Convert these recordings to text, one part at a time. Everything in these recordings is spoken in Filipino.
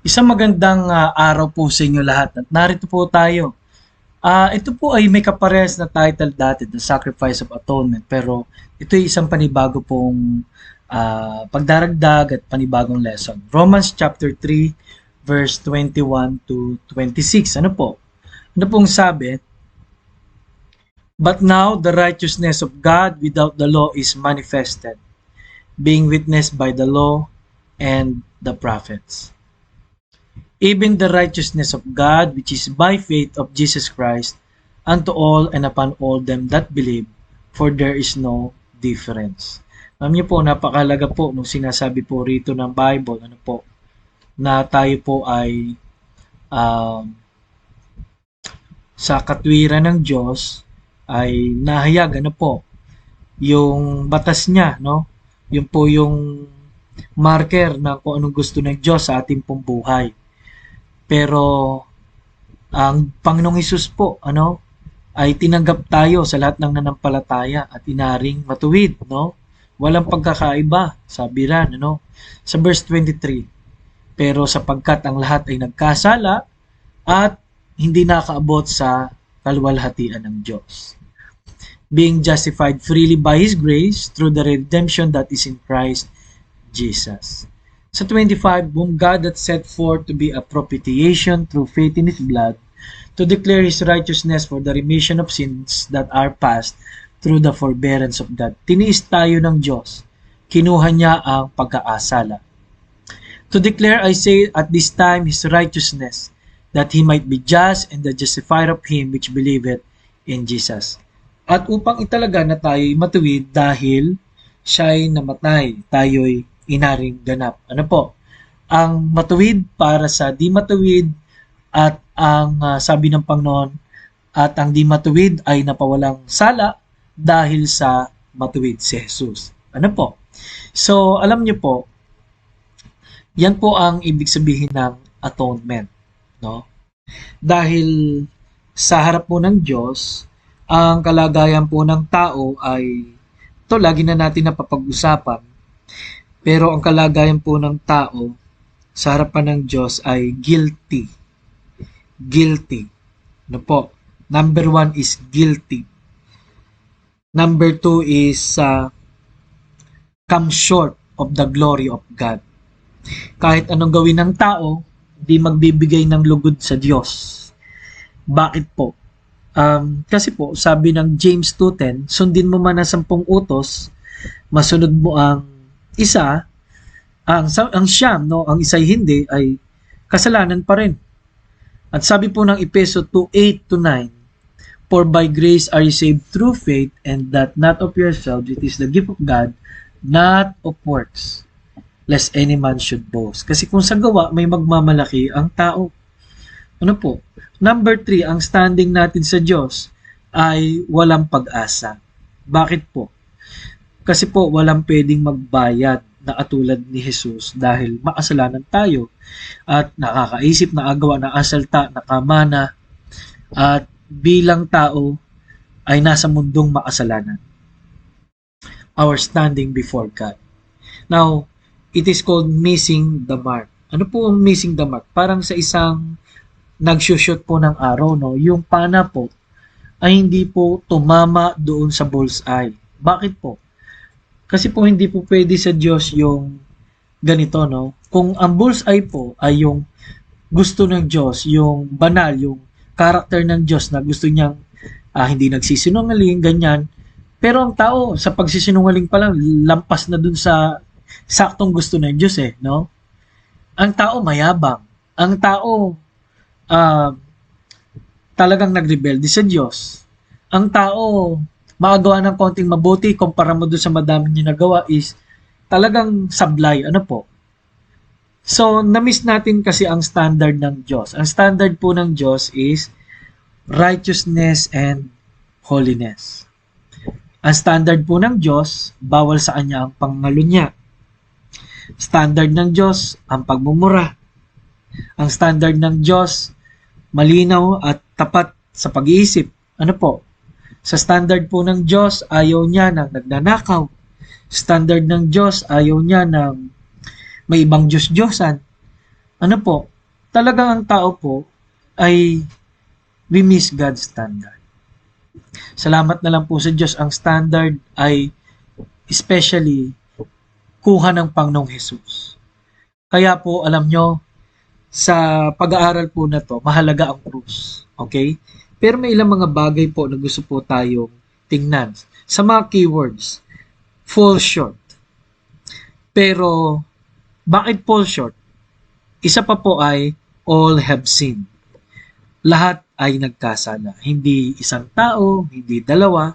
Isang magandang araw po sa inyo lahat at narito po tayo. Ito po ay may kaparehas na title dati, The Sacrifice of Atonement, pero ito ay isang panibago pong pagdaragdag at panibagong lesson. Romans chapter 3 verse 21 to 26. Ano po? Ano pong sabi? But now the righteousness of God without the law is manifested, being witnessed by the law and the prophets. Even the righteousness of God, which is by faith of Jesus Christ, unto all and upon all them that believe, for there is no difference. Alam niyo po, napakalaga po nung sinasabi po rito ng Bible, ano po, na tayo po ay sa katwiran ng Diyos ay nahayag, ano po, yung batas niya, no? Yun po yung marker na kung anong gusto ng Diyos sa ating pong buhay. Pero ang Panginoong Hesus po, ay tinanggap tayo sa lahat ng nanampalataya at inaring matuwid, no? Walang pagkakaiba, sabi ran, sa verse 23. Pero sapagkat ang lahat ay nagkasala at hindi nakaabot sa kaluwalhatian ng Diyos. Being justified freely by His grace through the redemption that is in Christ Jesus. Sa 25, whom God hath set forth to be a propitiation through faith in His blood, to declare His righteousness for the remission of sins that are past through the forbearance of God. Tiniis tayo ng Diyos. Kinuha niya ang pagkaasala. To declare, I say, at this time His righteousness, that He might be just and the justifier of him which believeth in Jesus. At upang italaga na tayo'y matuwid dahil siya'y namatay, tayo'y inaring ganap. Ano po? Ang matuwid para sa di matuwid at ang sabi ng Panginoon at ang di matuwid ay napawalang sala dahil sa matuwid si Jesus. Ano po? So, alam niyo po, yan po ang ibig sabihin ng atonement. No? Dahil sa harap po ng Diyos, ang kalagayan po ng tao ay ito lagi na natin napapag-usapan. Pero ang kalagayan po ng tao sa harapan ng Diyos ay guilty. Guilty. Ano po? Number 1 is guilty. Number 2 is come short of the glory of God. Kahit anong gawin ng tao, di magbibigay ng lugod sa Diyos. Bakit po? Kasi po, sabi ng James 2:10, sundin mo man ang 10 utos, masunod mo ang isa, ang siyam, no, ang isa'y hindi, ay kasalanan pa rin. At sabi po ng Efeso 2:8 to 9, for by grace are you saved through faith, and that not of yourselves, it is the gift of God, not of works, lest any man should boast. Kasi kung sa gawa, may magmamalaki ang tao. Ano po? Number 3, ang standing natin sa Diyos ay walang pag-asa. Bakit po? Kasi po walang pwedeng magbayad na katulad ni Jesus dahil makasalanan tayo at nakakaisip, nakagawa, nakasalta, nakamana at bilang tao ay nasa mundong makasalanan. Our standing before God. Now, it is called missing the mark. Ano po ang missing the mark? Parang sa isang nagsushoot po ng araw, no? Yung pana po ay hindi po tumama doon sa bullseye. Bakit po? Kasi po hindi po pwede sa Diyos yung ganito, no? Kung ang bullseye po ay yung gusto ng Diyos, yung banal, yung character ng Diyos na gusto niyang hindi nagsisinungaling, ganyan. Pero ang tao, sa pagsisinungaling pa lang, lampas na dun sa saktong gusto ng Diyos no? Ang tao mayabang. Ang tao talagang nagrebelde sa Diyos. Ang tao makagawa ng konting mabuti kumpara mo doon sa madami niya nagawa is talagang sablay. Ano po? So, na-miss natin kasi ang standard ng Diyos. Ang standard po ng Diyos is righteousness and holiness. Ang standard po ng Diyos, bawal sa kanya ang pangalunya. Standard ng Diyos, ang pagmumura. Ang standard ng Diyos, malinaw at tapat sa pag-iisip. Ano po? Sa standard po ng Diyos, ayaw niya ng nagnanakaw. Standard ng Diyos, ayaw niya ng may ibang Diyos-Diyosan. Ano po? talagang ang tao po ay we miss God's standard. Salamat na lang po sa Diyos, ang standard ay especially kuha ng Panginoong Jesus. Kaya po, alam nyo, sa pag-aaral po na to, mahalaga ang krus. Okay? Pero may ilang mga bagay po na gusto po tayong tingnan. Sa mga keywords, fall short. Pero, bakit fall short? Isa pa po ay all have sinned. Lahat ay nagkasala. Hindi isang tao, hindi dalawa,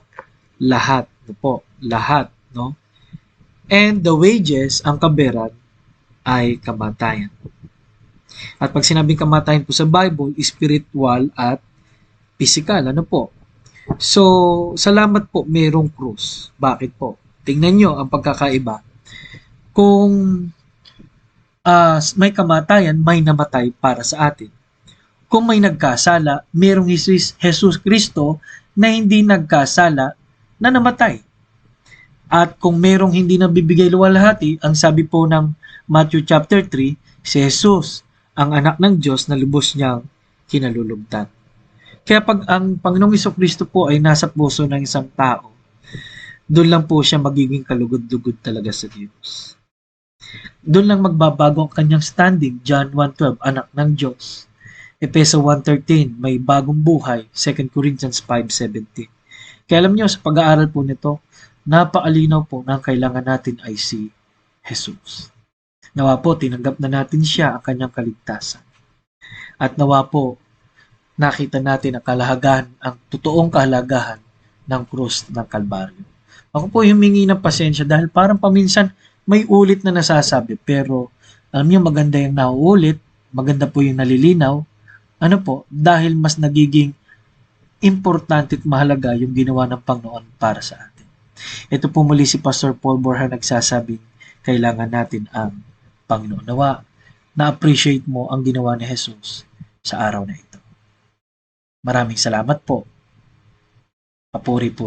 lahat. Po, lahat, no? And the wages, ang kaberan, ay kamatayan. At pag sinabing kamatayan po sa Bible, spiritual at physical. Ano po? So, salamat po mayroong krus. Bakit po? Tingnan nyo ang pagkakaiba. Kung may kamatayan, may namatay para sa atin. Kung may nagkasala, mayroong Jesus Kristo na hindi nagkasala na namatay. At kung mayroong hindi nabibigay luwalhati, ang sabi po ng Matthew chapter 3, si Jesus, ang anak ng Diyos na lubos niyang kinalulugdan. Kaya pag ang Panginoong Kristo po ay nasa puso ng isang tao, doon lang po siya magiging kalugod-lugod talaga sa Diyos. Doon lang magbabago ang kanyang standing, John 1:12, anak ng Diyos. Efeso 1:13, may bagong buhay, 2 Corinthians 5:17. Kaya alam niyo, sa pag-aaral po nito, napakalinaw po na ang kailangan natin ay si Jesus. Nawa po, tinanggap na natin siya ang kanyang kaligtasan. At nawa po, nakita natin ang kalahagahan, ang totoong kahalagahan ng krus ng Kalbaryo. Ako po humingi ng pasensya dahil parang paminsan may ulit na nasasabi, pero alam niyo, maganda yung nauulit, maganda po yung nalilinaw. Ano po, dahil mas nagiging importante at mahalaga yung ginawa ng Panginoon para sa atin. Ito po muli si Pastor Paul Borja nagsasabing kailangan natin ang Panginoon. Nawa, na-appreciate mo ang ginawa ni Jesus sa araw na ito. Maraming salamat po. Papuri po